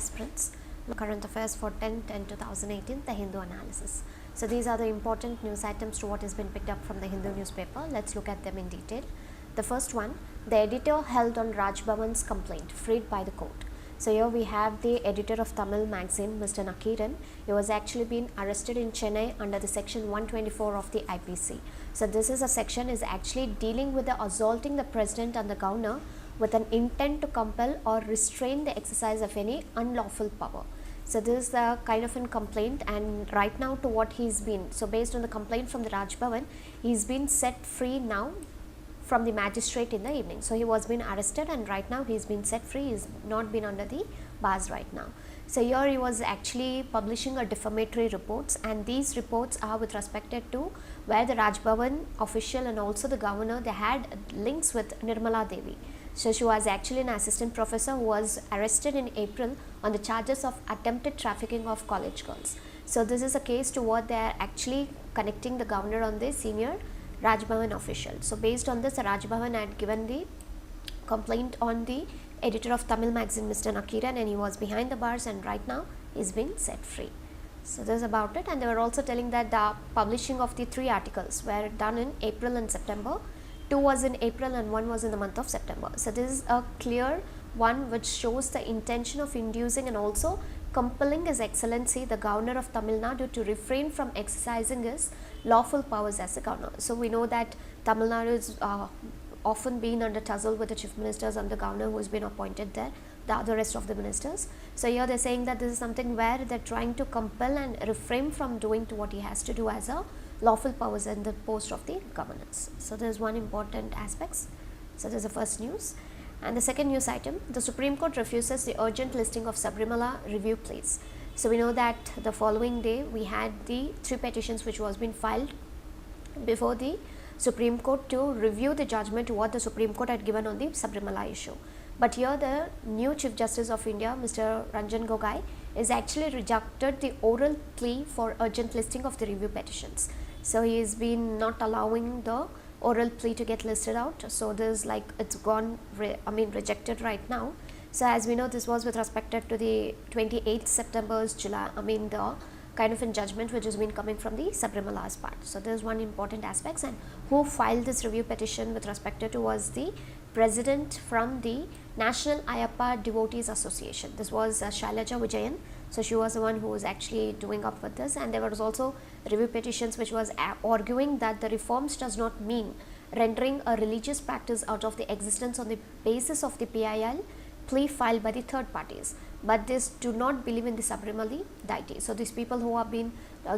Aspirants, current affairs for 10/10/2018, the Hindu analysis. So these are the important news items to what has been picked up from the Hindu newspaper. Let's look at them in detail. The first one, the editor held on Raj Bhavan's complaint, freed by the court. So here we have the editor of Tamil magazine, Mr. Nakiran. He was actually being arrested in Chennai under the section 124 of the IPC. So this is a section is actually dealing with the assaulting the president and the governor with an intent to compel or restrain the exercise of any unlawful power. So this is the kind of a complaint, and right now to what he's been, so based on the complaint from the Raj Bhavan, he's been set free now from the magistrate in the evening. So he was being arrested and right now he's been set free. He's not been under the bars right now. So here he was actually publishing a defamatory reports, and these reports are with respect to where the Raj Bhavan official and also the governor, they had links with Nirmala Devi. So she was actually an assistant professor who was arrested in April on the charges of attempted trafficking of college girls. So this is a case to what they are actually connecting the governor on the senior Raj Bhavan official. So based on this, Raj Bhavan had given the complaint on the editor of Tamil magazine, Mr. Nakiran, and he was behind the bars, and right now he's been set free. So this is about it. And they were also telling that the publishing of the 3 articles were done in April and September. 2 was in April and 1 was in the month of September. So this is a clear one which shows the intention of inducing and also compelling His Excellency the Governor of Tamil Nadu to refrain from exercising his lawful powers as a governor. So we know that Tamil Nadu is often been under tussle with the chief ministers and the governor who has been appointed there, the other rest of the ministers. So here they are saying that this is something where they are trying to compel and refrain from doing to what he has to do as a lawful powers in the post of the governance. So there is one important aspect. So this is the first news. And the second news item, the Supreme Court refuses the urgent listing of Sabrimala review pleas. So we know that the following day we had the 3 petitions which was been filed before the Supreme Court to review the judgment what the Supreme Court had given on the Sabrimala issue. But here the new Chief Justice of India, Mr. Ranjan Gogoi, is actually rejected the oral plea for urgent listing of the review petitions. So he has been not allowing the oral plea to get listed out. So this is like it's gone rejected right now. So as we know, this was with respect to the 28th September's the kind of a judgment which has been coming from the Sabrimala's part. So there is one important aspect, and who filed this review petition with respect to was the president from the National Ayyappa Devotees Association. This was Shailaja Vijayan. So she was the one who was actually doing up with this, and there was also review petitions which was arguing that the reforms does not mean rendering a religious practice out of the existence on the basis of the PIL plea filed by the third parties, but this do not believe in the Sabrimali deity. So these people who have been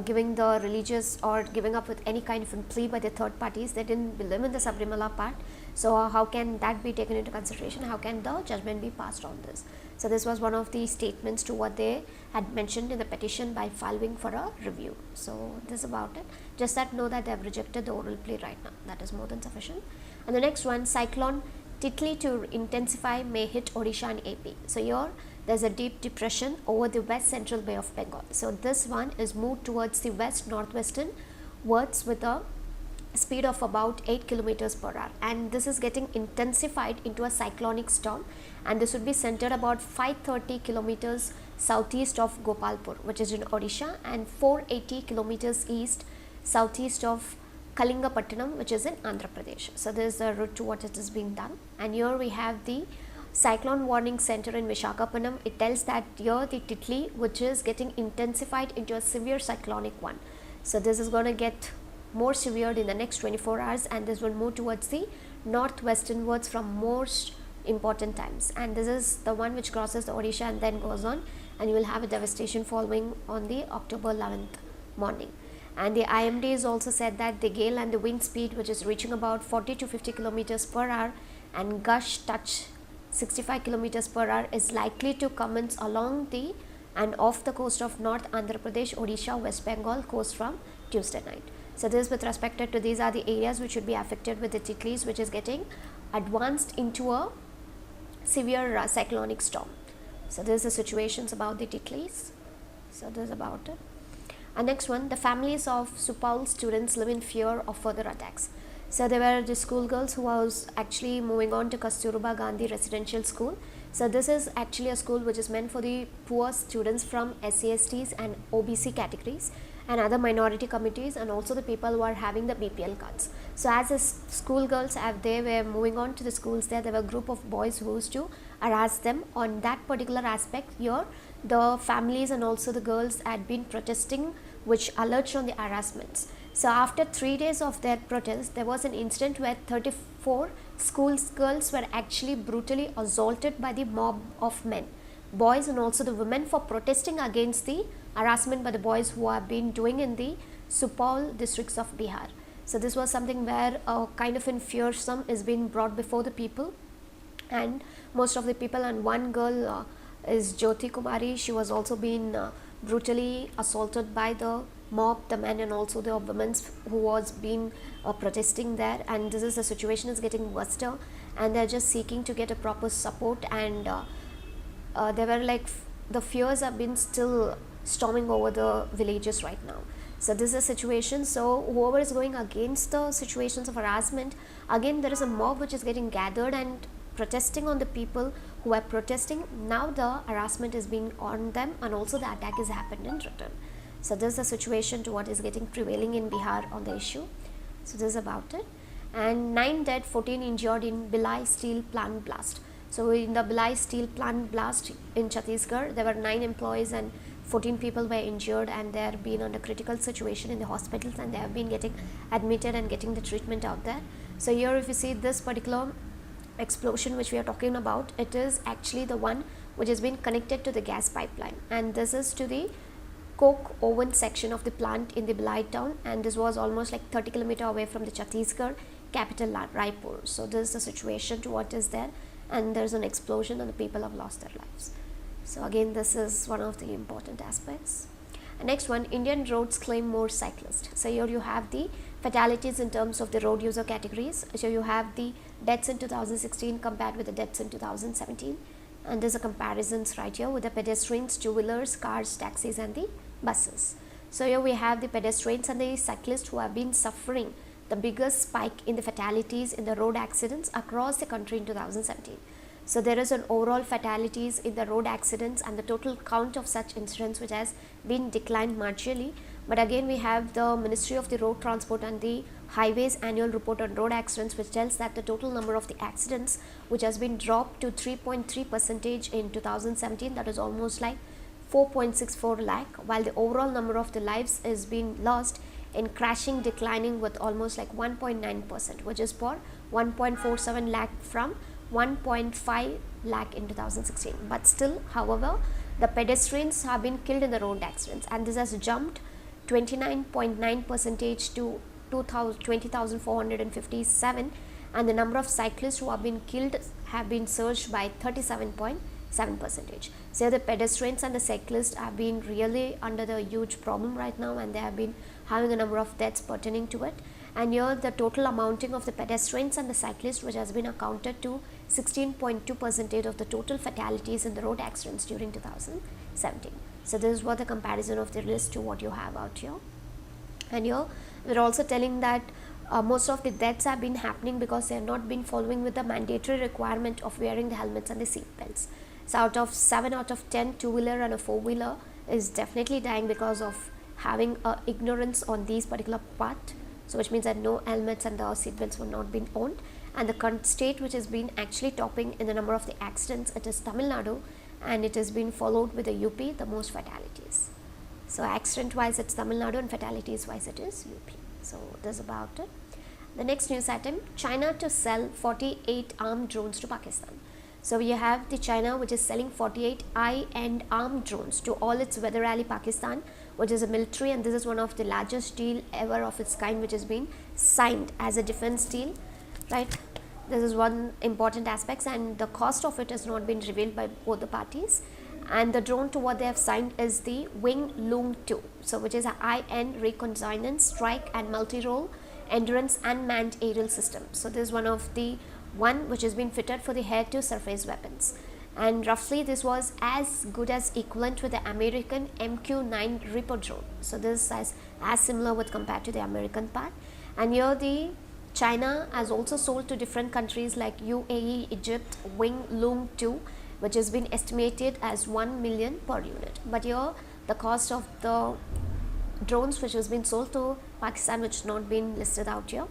giving the religious or giving up with any kind of plea by the third parties, they didn't believe in the Sabrimala part. So how can that be taken into consideration? How can the judgment be passed on this? So this was one of the statements to what they had mentioned in the petition by filing for a review. So this is about it. Just that know that they have rejected the oral plea right now. That is more than sufficient. And the next one, Cyclone Tickli to intensify may hit Odisha and AP. So here there is a deep depression over the west central Bay of Bengal. So this one is moved towards the west northwestern wards with a speed of about 8 kilometers per hour, and this is getting intensified into a cyclonic storm, and this would be centered about 530 kilometers southeast of Gopalpur, which is in Odisha, and 480 kilometers east southeast of Kalingapattinam, which is in Andhra Pradesh. So this is the route to what it is being done. And here we have the cyclone warning center in Visakhapatnam. It tells that here the Tickli, which is getting intensified into a severe cyclonic one. So this is going to get more severe in the next 24 hours, and this will move towards the northwesternwards from most important times. And this is the one which crosses the Odisha and then goes on, and you will have a devastation following on the October 11th morning. And the IMD has also said that the gale and the wind speed, which is reaching about 40 to 50 kilometers per hour and gush touch 65 kilometers per hour, is likely to commence along the and off the coast of North Andhra Pradesh, Odisha, West Bengal coast from Tuesday night. So this with respect to these are the areas which should be affected with the Ticklis, which is getting advanced into a severe cyclonic storm. So this is the situations about the Ticklis. So this is about it. And next one, the families of Supal students live in fear of further attacks. So they were the schoolgirls who was actually moving on to Kasturba Gandhi Residential School. So this is actually a school which is meant for the poor students from SCSTs and OBC categories and other minority communities, and also the people who are having the BPL cards. So as the schoolgirls, they were moving on to the schools there were a group of boys who used to harass them on that particular aspect. Here the families and also the girls had been protesting, which alleged on the harassments. So after 3 days of their protest, there was an incident where 34 school girls were actually brutally assaulted by the mob of men, boys and also the women, for protesting against the harassment by the boys who have been doing in the Supaul districts of Bihar. So this was something where a kind of fearsome is being brought before the people, and most of the people, and one girl is Jyoti Kumari. She was also being brutally assaulted by the mob, the men and also the women who was being protesting there, and this is the situation is getting worse, and they're just seeking to get a proper support, and they were like the fears have been still storming over the villages right now. So this is a situation. So whoever is going against the situations of harassment, again there is a mob which is getting gathered and protesting on the people who are protesting. Now the harassment is being on them, and also the attack is happened in return. So this is the situation to what is getting prevailing in Bihar on the issue. So this is about it. And 9 dead, 14 injured in Bhilai steel plant blast. So in the Bhilai steel plant blast in Chhattisgarh, there were 9 employees and 14 people were injured, and they have been under critical situation in the hospitals, and they have been getting admitted and getting the treatment out there. So here if you see this particular explosion which we are talking about, it is actually the one which has been connected to the gas pipeline, and this is to the coke oven section of the plant in the Bhilai town, and this was almost like 30 km away from the Chhattisgarh capital Raipur. So this is the situation to what is there, and there is an explosion and the people have lost their lives. So again this is one of the important aspects. And next one, Indian roads claim more cyclists. So here you have the fatalities in terms of the road user categories. So you have the deaths in 2016 compared with the deaths in 2017, and there's a comparisons right here with the pedestrians, two-wheelers, cars, taxis and the buses. So here we have the pedestrians and the cyclists who have been suffering the biggest spike in the fatalities in the road accidents across the country in 2017. So there is an overall fatalities in the road accidents and the total count of such incidents which has been declined marginally. But again we have the Ministry of the Road Transport and the Highways annual report on road accidents, which tells that the total number of the accidents which has been dropped to 3.3% in 2017, that is almost like 4.64 lakh, while the overall number of the lives is being lost in crashing declining with almost like 1.9%, which is for 1.47 lakh from 1.5 lakh in 2016. But still, however, the pedestrians have been killed in the road accidents, and this has jumped 29.9% to 20,457, and the number of cyclists who have been killed have been surged by 37.7%. So the pedestrians and the cyclists have been really under the huge problem right now, and they have been having a number of deaths pertaining to it. And here the total amounting of the pedestrians and the cyclists, which has been accounted to 16.2% of the total fatalities in the road accidents during 2017. So this is what the comparison of the list to what you have out here. And here we are also telling that most of the deaths have been happening because they have not been following with the mandatory requirement of wearing the helmets and the seat belts. So out of 7 out of 10 two-wheeler and a four-wheeler is definitely dying because of having ignorance on these particular part. So which means that no helmets and the seat belts were not being owned. And the current state which has been actually topping in the number of the accidents, it is Tamil Nadu, and it has been followed with the UP, the most fatalities. So accident wise it's Tamil Nadu, and fatalities wise it is UP. So this is about it. The next news item, China to sell 48 armed drones to Pakistan. So we have the China which is selling 48 high-end armed drones to all its weather ally Pakistan, which is a military, and this is one of the largest deal ever of its kind which has been signed as a defense deal, right? This is one important aspect, and the cost of it has not been revealed by both the parties. And the drone to what they have signed is the Wing Loong 2, so which is a high-end reconnaissance, strike and multi-role endurance unmanned aerial system. So this is one of the one which has been fitted for the air to surface weapons, and roughly this was as good as equivalent with the American MQ-9 Reaper drone. So this is as similar with compared to the American part. And here the China has also sold to different countries like UAE, Egypt, Wing Loom 2, which has been estimated as 1 million per unit. But here the cost of the drones which has been sold to Pakistan, which has not been listed out here.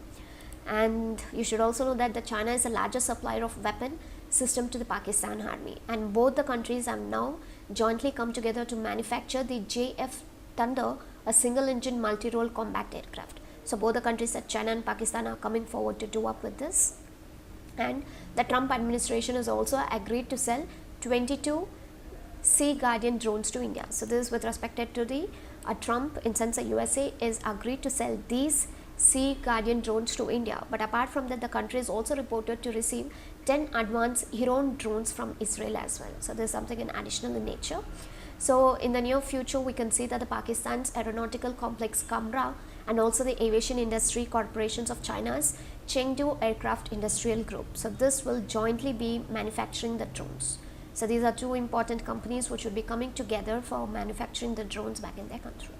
And you should also know that the China is the largest supplier of weapon system to the Pakistan army, and both the countries have now jointly come together to manufacture the JF Thunder, a single engine multi-role combat aircraft. So both the countries, that China and Pakistan, are coming forward to do up with this. And the Trump administration has also agreed to sell 22 Sea Guardian drones to India. So this is with respect to the Trump, in sense the USA is agreed to sell these Sea Guardian drones to India. But apart from that, the country is also reported to receive 10 advanced URRENT drones from Israel as well. So there is something in additional in nature. So in the near future, we can see that the Pakistan's aeronautical complex Kamra and also the aviation industry corporations of China's Chengdu Aircraft Industrial Group. So this will jointly be manufacturing the drones. So these are two important companies which will be coming together for manufacturing the drones back in their country.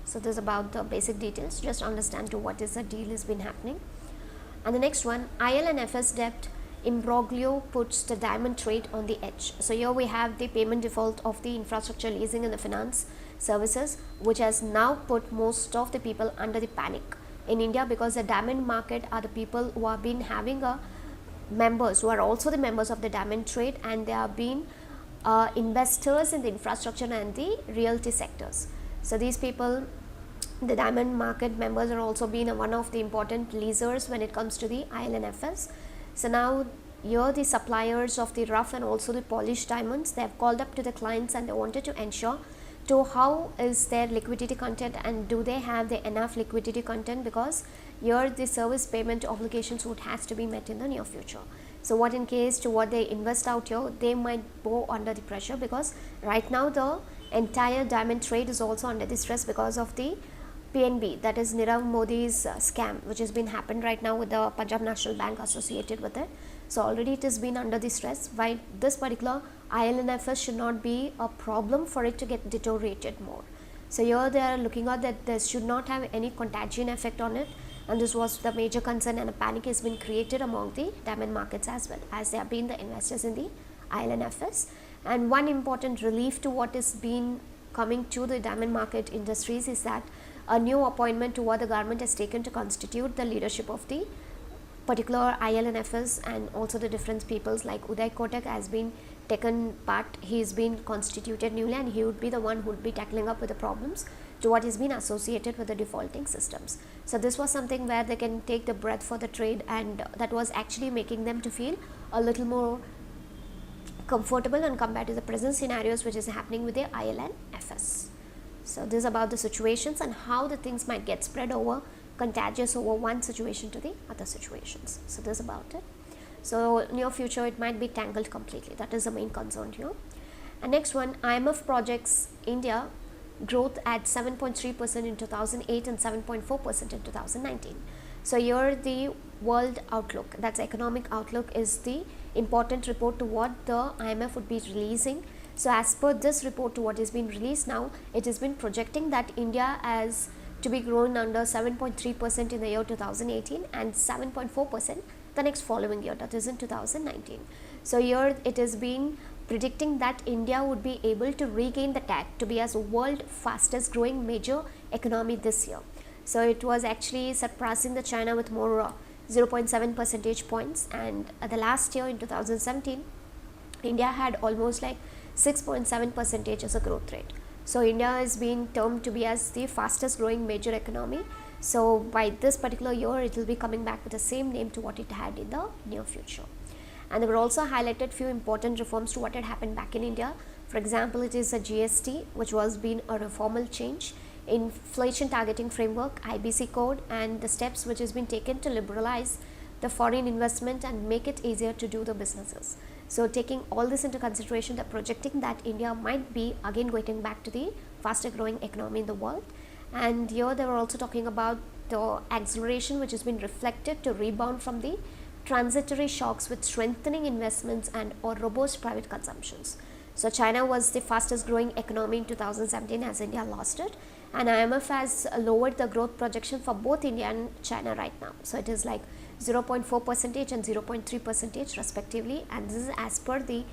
So this is about the basic details, just understand to what is the deal has been happening. And the next one, IL&FS debt imbroglio puts the diamond trade on the edge. So here we have the payment default of the infrastructure leasing and the finance services, which has now put most of the people under the panic in India, because the diamond market are the people who have been having a members who are also the members of the diamond trade, and they have been investors in the infrastructure and the realty sectors. So these people, the diamond market members, are also been one of the important leasers when it comes to the IL&FS. So now here the suppliers of the rough and also the polished diamonds, they have called up to the clients and they wanted to ensure to how is their liquidity content and do they have the enough liquidity content, because here the service payment obligations would has to be met in the near future. So what in case to what they invest out here, they might go under the pressure, because right now the entire diamond trade is also under the stress because of the PNB, that is Nirav Modi's scam, which has been happened right now with the Punjab National Bank associated with it. So already it has been under the stress. Why this particular IL&FS should not be a problem for it to get deteriorated more. So here they are looking at that this should not have any contagion effect on it, and this was the major concern, and a panic has been created among the diamond markets as well, as they have been the investors in the IL&FS. And one important relief to what is been coming to the diamond market industries is that a new appointment to what the government has taken to constitute the leadership of the particular IL&FS, and also the different peoples like Uday Kotak has been taken part. He has been constituted newly, and he would be the one who would be tackling up with the problems to what has been associated with the defaulting systems. So this was something where they can take the breath for the trade, and that was actually making them to feel a little more comfortable and compared to the present scenarios which is happening with the IL&FS. So this is about the situations and how the things might get spread over, contagious over one situation to the other situations. So this is about it. So near future it might be tangled completely. That is the main concern here. And next one, IMF projects India growth at 7.3% in 2008 and 7.4% in 2019. So here the world outlook, that's economic outlook, is the important report to what the IMF would be releasing. So as per this report to what is being released now, it has been projecting that India as to be grown under 7.3% in the year 2018 and 7.4% the next following year, that is in 2019. So here it has been predicting that India would be able to regain the tag to be as a world fastest growing major economy this year. So it was actually surpassing the China with more 0.7 percentage points, and the last year in 2017 India had almost like 6.7% as a growth rate. So India is being termed to be as the fastest growing major economy. So by this particular year it will be coming back with the same name to what it had in the near future. And they were also highlighted few important reforms to what had happened back in India. For example, it is a GST, which was been a reformal change, inflation targeting framework, IBC code, and the steps which has been taken to liberalize the foreign investment and make it easier to do the businesses. So taking all this into consideration, they're projecting that India might be again going back to the faster growing economy in the world. And here they were also talking about the acceleration which has been reflected to rebound from the transitory shocks with strengthening investments and or robust private consumptions. So China was the fastest growing economy in 2017 as India lost it, and IMF has lowered the growth projection for both India and China right now. So it is like 0.4% and 0.3% respectively, and this is as per the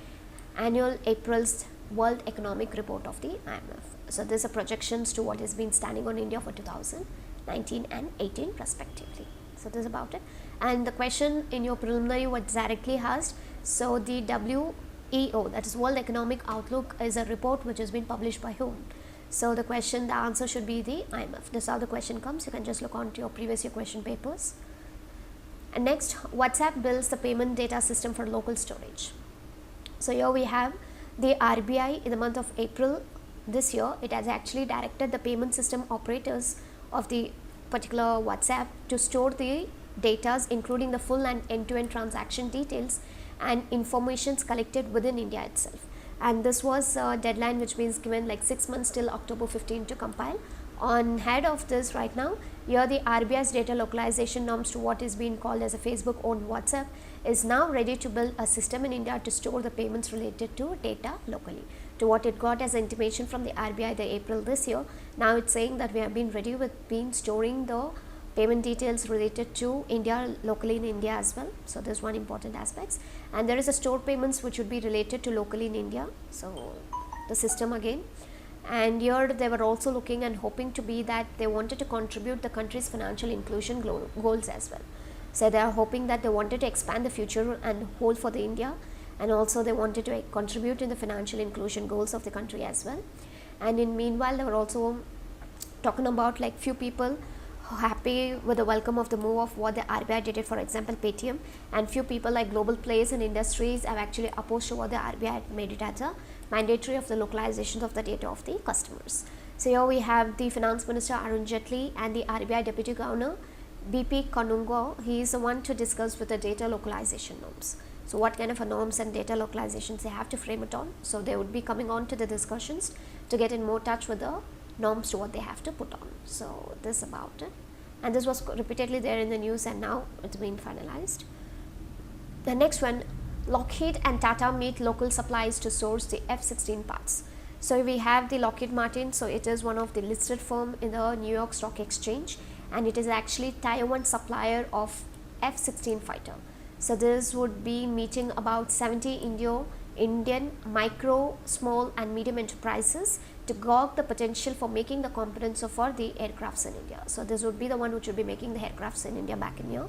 annual April's World Economic Report of the IMF. So these are projections to what has been standing on India for 2019 and 18 respectively. So this is about it. And the question in your preliminary was directly asked. So the WEO, that is World Economic Outlook, is a report which has been published by whom? So the question, the answer should be the IMF. This is how the question comes. You can just look on to your previous year question papers. And next, WhatsApp builds the payment data system for local storage. So here we have the RBI in the month of April this year. It has actually directed the payment system operators of the particular WhatsApp to store the data, including the full and end-to-end transaction details and informations collected within India itself. And this was a deadline which means given like 6 months till October 15 to compile. On head of this right now, here the RBI's data localization norms to what is being called as a Facebook owned WhatsApp is now ready to build a system in India to store the payments related to data locally. To what it got as intimation from the RBI the April this year, now it's saying that we have been ready with storing the payment details related to India locally in India as well. So this is one important aspects, and there is a store payments which would be related to locally in India. So the system again. And here they were also looking and hoping to be that they wanted to contribute the country's financial inclusion goals as well. So they are hoping that they wanted to expand the future and whole for the India, and also they wanted to contribute in the financial inclusion goals of the country as well. And in meanwhile, they were also talking about like few people happy with the welcome of the move of what the RBI did it, for example Paytm, and few people like global players and industries have actually opposed to what the RBI had made it as a mandatory of the localization of the data of the customers. So here we have the Finance Minister Arun Jaitley and the RBI Deputy Governor BP Kanungo. He is the one to discuss with the data localization norms. So what kind of a norms and data localizations they have to frame it on. So they would be coming on to the discussions to get in more touch with the norms to what they have to put on. So this is about it, and this was repeatedly there in the news, and now it's been finalized. The next one, Lockheed and Tata meet local suppliers to source the F-16 parts. So we have the Lockheed Martin. So it is one of the listed firm in the New York Stock Exchange, and it is actually Taiwan supplier of F-16 fighter. So this would be meeting about 70 Indian micro, small and medium enterprises to gauge the potential for making the components for the aircrafts in India. So this would be the one which will be making the aircrafts in India back in here.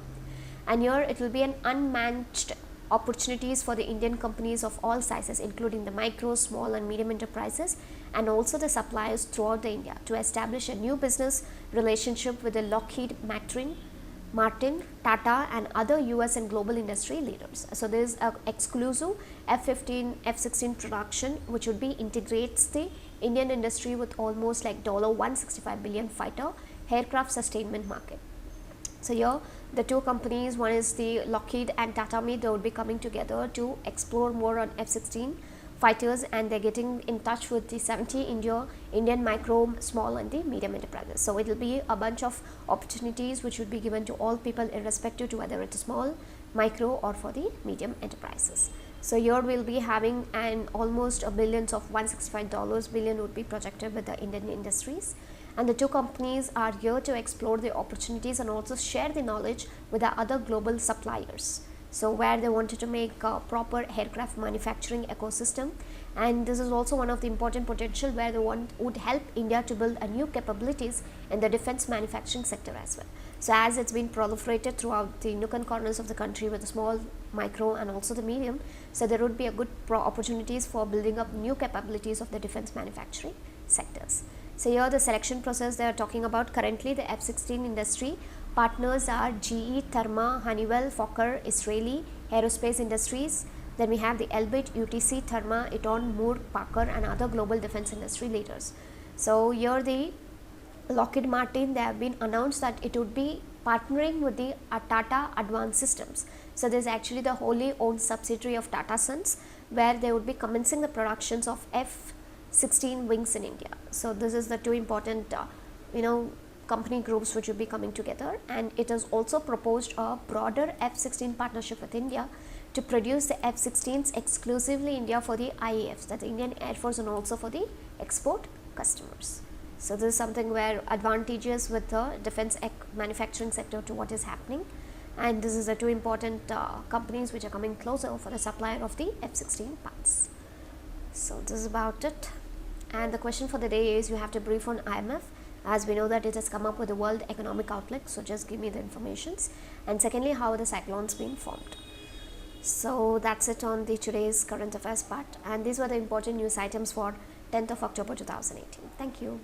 And here it will be an unmatched opportunities for the Indian companies of all sizes, including the micro, small and medium enterprises, and also the suppliers throughout the India, to establish a new business relationship with the Lockheed Martin, Tata and other US and global industry leaders. So there is an exclusive F-16 production which would be integrates the Indian industry with almost like $165 billion fighter aircraft sustainment market. So here the two companies, one is the Lockheed and Tata meet, they would be coming together to explore more on F-16 fighters, and they're getting in touch with the 70 Indian micro, small and the medium enterprises. So it will be a bunch of opportunities which would be given to all people irrespective to whether it's small, micro or for the medium enterprises. So here we'll be having an almost a billions of $165 billion would be projected with the Indian industries. And the two companies are here to explore the opportunities and also share the knowledge with the other global suppliers. So where they wanted to make a proper aircraft manufacturing ecosystem, and this is also one of the important potential where they would help India to build a new capabilities in the defense manufacturing sector as well. So as it's been proliferated throughout the nook and corners of the country with the small, micro and also the medium, so there would be a good opportunities for building up new capabilities of the defense manufacturing sectors. So here the selection process they are talking about. Currently the F-16 industry partners are GE, Therma, Honeywell, Fokker, Israeli Aerospace Industries. Then we have the Elbit, UTC, Therma, Eaton, Moore, Parker and other global defense industry leaders. So here the Lockheed Martin, they have been announced that it would be partnering with the Tata Advanced Systems. So this is actually the wholly owned subsidiary of Tata Sons, where they would be commencing the productions of F-16 wings in India. So this is the two important company groups which will be coming together, and it has also proposed a broader F-16 partnership with India to produce the F-16s exclusively India for the IAFs, that the Indian Air Force, and also for the export customers. So this is something where advantageous with the defense manufacturing sector to what is happening, and this is the two important companies which are coming closer for the supplier of the F-16 parts. So this is about it, and the question for the day is you have to brief on IMF, as we know that it has come up with the World Economic Outlook, so just give me the informations, and secondly how the cyclones been formed. So that's it on the today's current affairs part, and these were the important news items for 10th of October 2018. Thank you.